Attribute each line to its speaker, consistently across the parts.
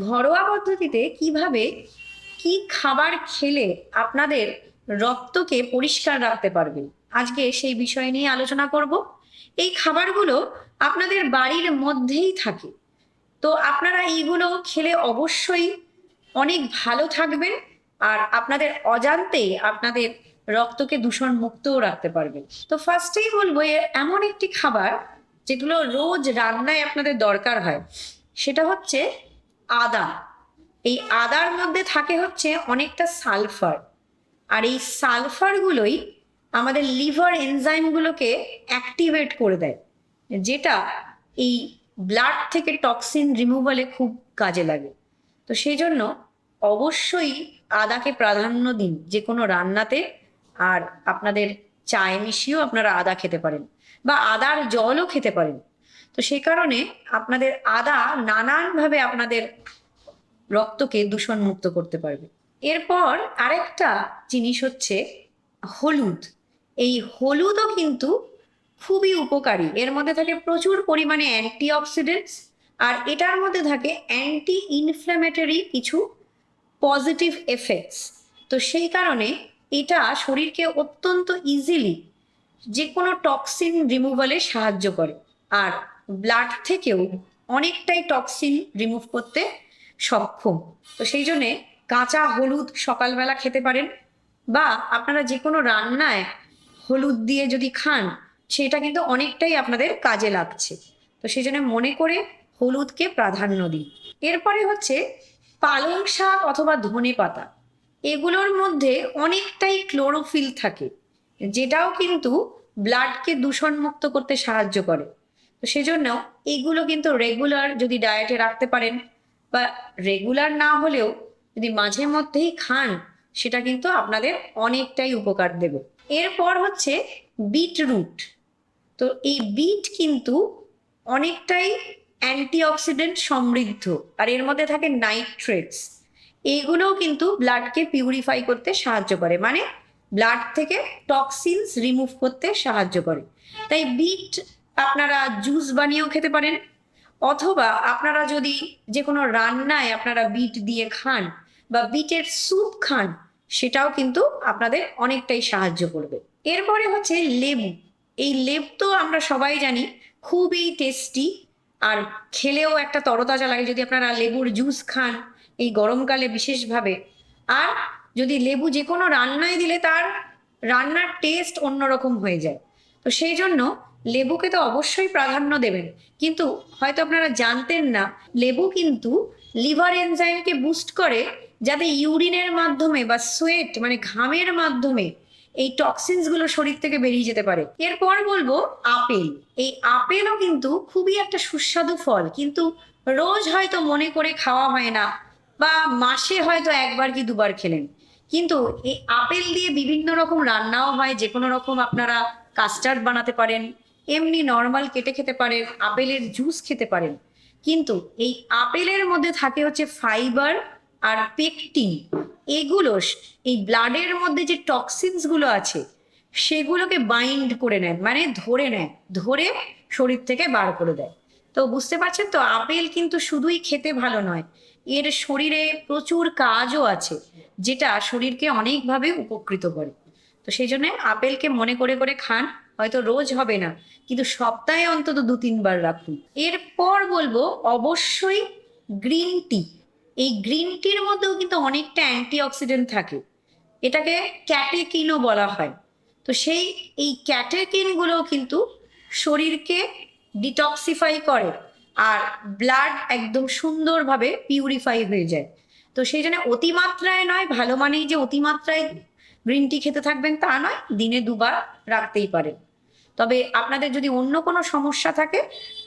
Speaker 1: ঘরোয়া পদ্ধতিতে কিভাবে কি খাবার খেলে আপনাদের রক্তকে পরিষ্কার রাখতে পারবেন, আজকে সেই বিষয় নিয়ে আলোচনা করব। এই খাবারগুলো আপনাদের বাড়ির মধ্যেই থাকে, তো আপনারা এইগুলো খেলে অবশ্যই অনেক ভালো থাকবেন। আর আপনাদের অজান্তেই আপনাদের রক্তকে দূষণ মুক্তও রাখতে পারবেন। তো ফার্স্টেই বলবো এমন একটি খাবার যেগুলো রোজ রান্নায় আপনাদের দরকার হয়, সেটা হচ্ছে আদা। এই আদার মধ্যে থাকে হচ্ছে অনেকটা সালফার, আর এই সালফারগুলোই আমাদের লিভার এনজাইমগুলোকে অ্যাক্টিভেট করে দেয়, যেটা এই ব্লাড থেকে টক্সিন রিমুভালে খুব কাজে লাগে। তো সেই জন্য অবশ্যই আদাকে প্রাধান্য দিন যে কোনো রান্নাতে। আর আপনাদের চায়ে মিশিয়েও আপনারা আদা খেতে পারেন, বা আদার জলও খেতে পারেন। তো সেই কারণে আপনাদের আদা নানানভাবে আপনাদের রক্তকে দূষণ মুক্ত করতে পারবে। এরপর আরেকটা জিনিস হচ্ছে হলুদ। এই হলুদও কিন্তু খুবই উপকারী, এর মধ্যে থাকে প্রচুর পরিমাণে অ্যান্টিঅক্সিডেন্টস, আর এটার মধ্যে থাকে অ্যান্টি ইনফ্ল্যামেটরি কিছু পজিটিভ এফেক্টস। তো সেই কারণে এটা শরীরকে অত্যন্ত ইজিলি যে কোনো টক্সিন রিমুভালে সাহায্য করে, আর ব্লাড থেকেও অনেকটাই টক্সিন রিমুভ করতে সক্ষম। তো সেই জন্যে কাঁচা হলুদ সকালবেলা খেতে পারেন, বা আপনারা যে কোনো রান্নায় হলুদ দিয়ে যদি খান, সেটা কিন্তু অনেকটাই আপনাদের কাজে লাগছে। তো সেই জন্য মনে করে হলুদকে প্রাধান্য দিন। এরপরে হচ্ছে পালং শাক অথবা ধনে পাতা। এগুলোর মধ্যে অনেকটাই ক্লোরোফিল থাকে, যেটাও কিন্তু ব্লাডকে দূষণ মুক্ত করতে সাহায্য করে। তো সেজন্য এইগুলো কিন্তু রেগুলার যদি ডায়েটে রাখতে পারেন, বা রেগুলার না হলেও যদি মাঝে মধ্যেই খান, সেটা কিন্তু আপনাদের অনেকটাই উপকার দেবে। এরপর হচ্ছে বিটরুট। তো এই বিট কিন্তু অনেকটাই অ্যান্টিঅক্সিডেন্ট সমৃদ্ধ, আর এর মধ্যে থাকে নাইট্রেটস। এইগুলোও কিন্তু ব্লাডকে পিউরিফাই করতে সাহায্য করে, মানে ব্লাড থেকে টক্সিনস রিমুভ করতে সাহায্য করে। তাই বিট আপনারা জুস বানিয়েও খেতে পারেন, অথবা আপনারা যদি যে কোনো রান্নায় আপনারা বিট দিয়ে খান বা বিটের স্যুপ খান, সেটাও কিন্তু আপনাদের অনেকটাই সাহায্য করবে। এরপরে হচ্ছে লেবু। এই লেবু তো আমরা সবাই জানি খুবই টেস্টি, আর খেলেও একটা তরতাজা লাগে যদি আপনারা লেবুর জুস খান এই গরমকালে বিশেষভাবে। আর যদি লেবু যে কোনো রান্নায় দিলে তার রান্নার টেস্ট অন্যরকম হয়ে যায়। তো সেই জন্য লেবুকে তো অবশ্যই প্রাধান্য দেবেন, কিন্তু হয়তো আপনারা জানতেন না লেবু কিন্তু লিভার এনজাইমকে বুস্ট করে, যাতে ইউরিনের মাধ্যমে বা সোয়েট মানে ঘামের মাধ্যমে এই টক্সিনস গুলো শরীর থেকে বেরিয়ে যেতে পারে। এরপর বলবো আপেল। এই আপেলও কিন্তু খুবই একটা সুস্বাদু ফল, কিন্তু রোজ হয়তো মনে করে খাওয়া হয় না, বা মাসে হয়তো একবার কি দুবার খেলেন। কিন্তু এই আপেল দিয়ে বিভিন্ন রকম রান্নাও হয়, যে কোনো রকম আপনারা কাস্টার্ড বানাতে পারেন, এমনি নর্মাল কেটে খেতে পারেন, আপেলের জুস খেতে পারেন। কিন্তু এই আপেলের মধ্যে থাকে হচ্ছে ফাইবার আর পেকটিন। এগুলো এই ব্লাডের মধ্যে যে টক্সিনস গুলো আছে সেগুলোকে বাইন্ড করে নেয়, মানে ধরে নেয়, ধরে শরীর থেকে বার করে দেয়। তো বুঝতে পারছেন তো, আপেল কিন্তু শুধুই খেতে ভালো নয়, এর শরীরে প্রচুর কাজও আছে, যেটা শরীরকে অনেকভাবে উপকৃত করে। তো সেই জন্য আপেলকে মনে করে করে খান, হয়তো রোজ হবে না, কিন্তু সপ্তাহে অন্তত 2-3 বার রাখুন। এরপর বলবো অবশ্যই গ্রিন টি। এই গ্রিন টির মধ্যেও কিন্তু অনেকটা অ্যান্টিঅক্সিডেন্ট থাকে, এটাকে ক্যাটেকিনও বলা হয়। তো সেই এই ক্যাটেকিন গুলো কিন্তু শরীরকে ডিটক্সিফাই করে, আর ব্লাড একদম সুন্দরভাবে পিউরিফাই হয়ে যায়। তো সেই জন্য অতিমাত্রায় নয়, ভালো মানেই যে অতিমাত্রায় গ্রিন টি খেতে থাকবেন তা নয়, দিনে 2 বার রাখতেই পারেন। তবে আপনাদের যদি অন্য কোনো সমস্যা থাকে,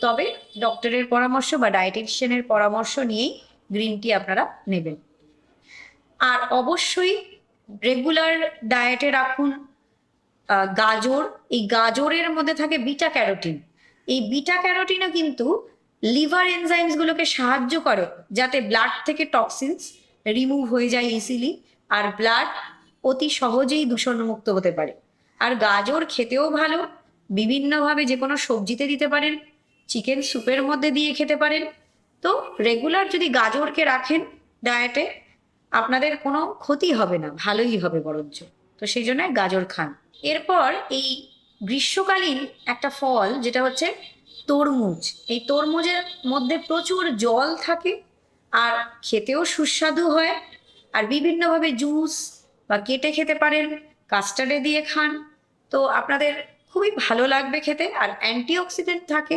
Speaker 1: তবে ডক্টরের পরামর্শ বা ডায়েটিশিয়ানের পরামর্শ নিয়েই গ্রিন টি আপনারা নেবেন। আর অবশ্যই রেগুলার ডায়েটে রাখুন গাজর। এই গাজরের মধ্যে থাকে বিটা ক্যারোটিন। এই বিটা ক্যারোটিনও কিন্তু লিভার এনজাইমস গুলোকে সাহায্য করে, যাতে ব্লাড থেকে টক্সিনস রিমুভ হয়ে যায় ইজিলি, আর ব্লাড অতি সহজেই দূষণমুক্ত হতে পারে। আর গাজর খেতেও ভালো, বিভিন্নভাবে যে কোনো সবজিতে দিতে পারেন, চিকেন স্যুপের মধ্যে দিয়ে খেতে পারেন। তো রেগুলার যদি গাজরকে রাখেন ডায়েটে, আপনাদের কোনো ক্ষতি হবে না, ভালোই হবে বরঞ্চ। তো সেই জন্য গাজর খান। এরপর এই গ্রীষ্মকালীন একটা ফল যেটা হচ্ছে তরমুজ। এই তরমুজের মধ্যে প্রচুর জল থাকে, আর খেতেও সুস্বাদু হয়। আর বিভিন্নভাবে জুস বা কেটে খেতে পারেন, কাস্টার্ডে দিয়ে খান, তো আপনাদের খুবই ভালো লাগবে খেতে। আর অ্যান্টিঅক্সিডেন্ট থাকে,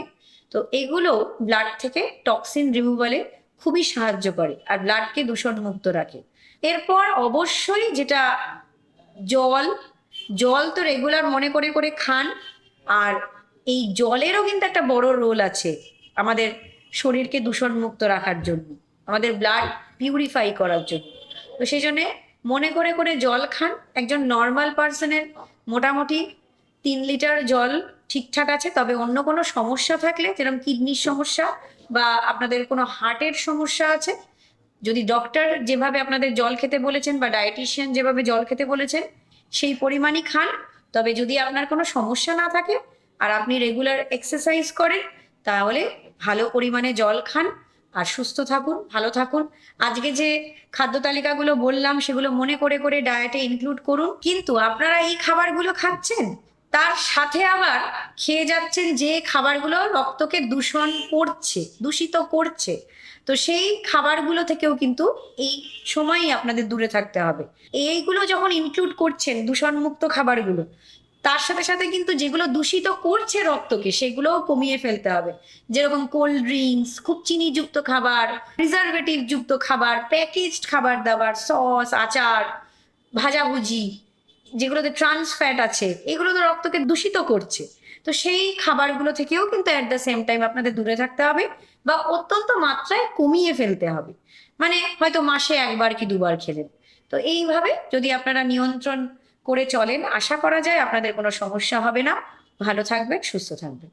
Speaker 1: তো এগুলো ব্লাড থেকে টক্সিন রিমুভালে খুবই সাহায্য করে আর ব্লাডকে দূষণমুক্ত রাখে। এরপর অবশ্যই যেটা, জল। জল তো রেগুলার মনে করে করে খান। আর এই জলেরও কিন্তু একটা বড় রোল আছে আমাদের শরীরকে দূষণমুক্ত রাখার জন্য, আমাদের ব্লাড পিউরিফাই করার জন্য। তো সেই জন্যে মনে করে করে জল খান। একজন নর্মাল পার্সনের মোটামুটি 3 লিটার জল ঠিকঠাক আছে। তবে অন্য কোনো সমস্যা থাকলে, যেরকম কিডনির সমস্যা বা আপনাদের কোনো হার্টের সমস্যা আছে, যদি ডক্টর যেভাবে আপনাদের জল খেতে বলেছেন বা ডায়েটিশিয়ান যেভাবে জল খেতে বলেছেন সেই পরিমাণই খান। তবে যদি আপনার কোনো সমস্যা না থাকে আর আপনি রেগুলার এক্সারসাইজ করেন, তাহলে ভালো পরিমাণে জল খান আর সুস্থ থাকুন, ভালো থাকুন। আজকে যে খাদ্য তালিকাগুলো বললাম সেগুলো মনে করে করে ডায়েটে ইনক্লুড করুন। কিন্তু আপনারা এই খাবারগুলো খাচ্ছেন, তার সাথে আবার খেয়ে যাচ্ছেন যে খাবারগুলো রক্তকে দূষিত করছে। তো সেই খাবারগুলো থেকেও কিন্তু এই সময়ই আপনাদের দূরে থাকতে হবে। এইগুলো যখন ইনক্লুড করছেন, দূষণমুক্ত খাবারগুলো, তার সাথে সাথে কিন্তু যেগুলো দূষিত করছে রক্তকে সেগুলোও কমিয়ে ফেলতে হবে। যেরকম কোল্ড ড্রিঙ্কস, খুব চিনিযুক্ত খাবার, প্রিজারভেটিভ যুক্ত খাবার, প্যাকেজড খাবার দাবার, সস, আচার, ভাজাভুজি, যেগুলোতে ট্রান্স ফ্যাট আছে, এগুলো তো রক্তকে দূষিত করছে। তো সেই খাবারগুলো থেকেও কিন্তু অ্যাট দ্য সেম টাইম আপনাদের দূরে থাকতে হবে বা অত্যন্ত মাত্রায় কমিয়ে ফেলতে হবে। মানে হয়তো মাসে 1বার কি 2বার খেলেন। তো এইভাবে যদি আপনারা নিয়ন্ত্রণ করে চলেন, আশা করা যায় আপনাদের কোনো সমস্যা হবে না। ভালো থাকবেন, সুস্থ থাকবেন।